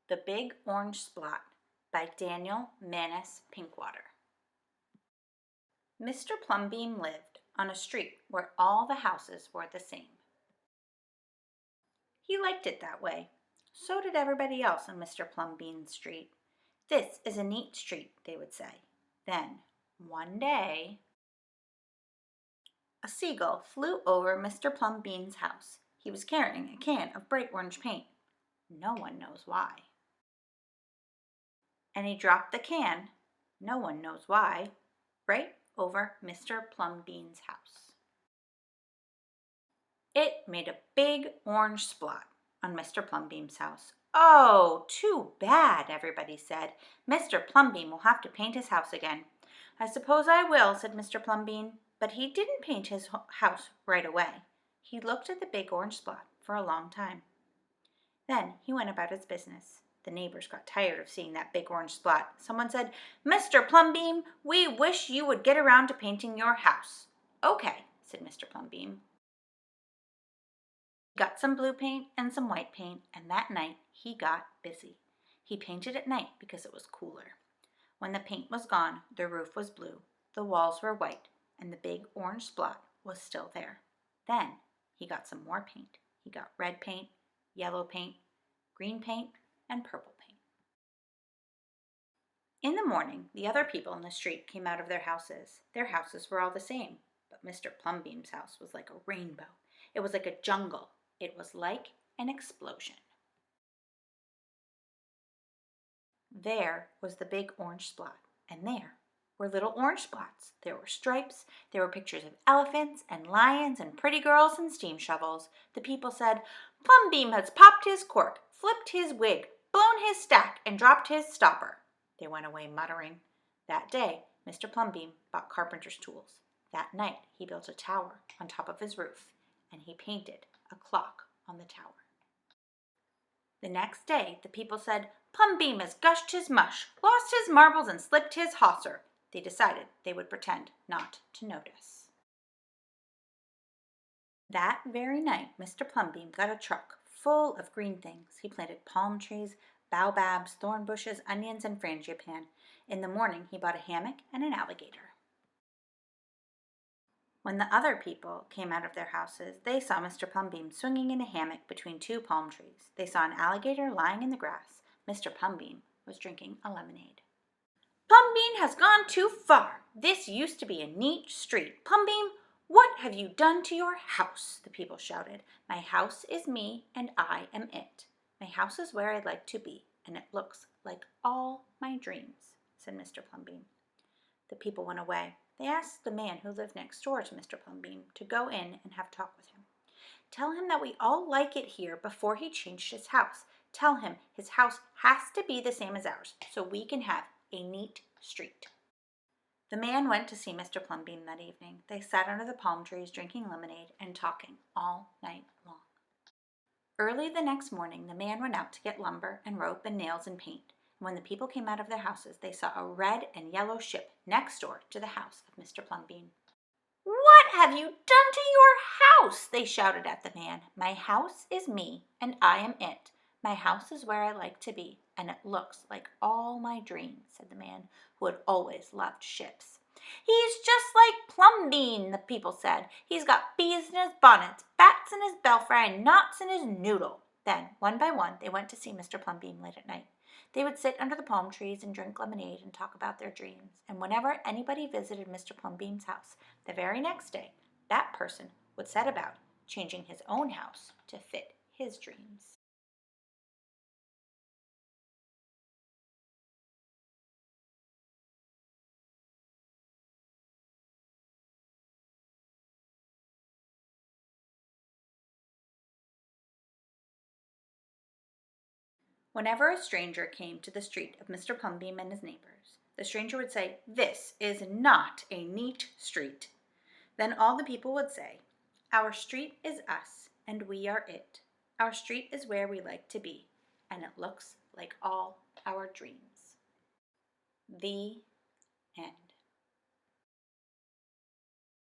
The Big Orange Splot by Daniel Manus Pinkwater. Mr. Plumbeam lived on a street where all the houses were the same. He liked it that way. So did everybody else on Mr. Plumbeam's street. "This is a neat street," they would say. Then, one day, a seagull flew over Mr. Plumbeam's house. He was carrying a can of bright orange paint. No one knows why. And he dropped the can, no one knows why, right over Mr. Plumbeam's house. It made a big orange splot on Mr. Plumbeam's house. "Oh, too bad," everybody said. "Mr. Plumbeam will have to paint his house again." "I suppose I will," said Mr. Plumbeam, but he didn't paint his house right away. He looked at the big orange spot for a long time. Then he went about his business. The neighbors got tired of seeing that big orange spot. Someone said, "Mr. Plumbeam, we wish you would get around to painting your house." "Okay," said Mr. Plumbeam. He got some blue paint and some white paint, and that night he got busy. He painted at night because it was cooler. When the paint was gone, the roof was blue, the walls were white, and the big orange spot was still there. Then he got some more paint. He got red paint, yellow paint, green paint, and purple paint. In the morning, the other people in the street came out of their houses. Their houses were all the same, but Mr. Plumbeam's house was like a rainbow. It was like a jungle. It was like an explosion. There was the big orange spot, and there were little orange spots. There were stripes. There were pictures of elephants and lions and pretty girls and steam shovels. The people said, "Plumbeam has popped his cork, flipped his wig, blown his stack, and dropped his stopper." They went away muttering. That day, Mr. Plumbeam bought carpenter's tools. That night, he built a tower on top of his roof, and he painted a clock on the tower. The next day, the people said, "Plumbeam has gushed his mush, lost his marbles, and slipped his hawser." They decided they would pretend not to notice. That very night, Mr. Plumbeam got a truck full of green things. He planted palm trees, baobabs, thorn bushes, onions, and frangipane. In the morning, he bought a hammock and an alligator. When the other people came out of their houses, they saw Mr. Plumbeam swinging in a hammock between two palm trees. They saw an alligator lying in the grass. Mr. Plumbeam was drinking a lemonade. "Plumbeam has gone too far. This used to be a neat street. Plumbeam, what have you done to your house?" the people shouted. "My house is me, and I am it. My house is where I'd like to be, and it looks like all my dreams," said Mr. Plumbeam. The people went away. They asked the man who lived next door to Mr. Plumbeam to go in and have talk with him. "Tell him that we all like it here before he changed his house. Tell him his house has to be the same as ours so we can have a neat street." The man went to see Mr. Plumbeam that evening. They sat under the palm trees drinking lemonade and talking all night long. Early the next morning, the man went out to get lumber and rope and nails and paint. When the people came out of their houses, they saw a red and yellow ship next door to the house of Mr. Plumbeam. "What have you done to your house?" they shouted at the man. "My house is me, and I am it. My house is where I like to be, and it looks like all my dreams," said the man, who had always loved ships. "He's just like Plumbeam," the people said. "He's got bees in his bonnets, bats in his belfry, and knots in his noodle." Then, one by one, they went to see Mr. Plumbeam late at night. They would sit under the palm trees and drink lemonade and talk about their dreams. And whenever anybody visited Mr. Plumbeam's house, the very next day, that person would set about changing his own house to fit his dreams. Whenever a stranger came to the street of Mr. Plumbeam and his neighbors, the stranger would say, "This is not a neat street." Then all the people would say, "Our street is us, and we are it. Our street is where we like to be, and it looks like all our dreams." The end.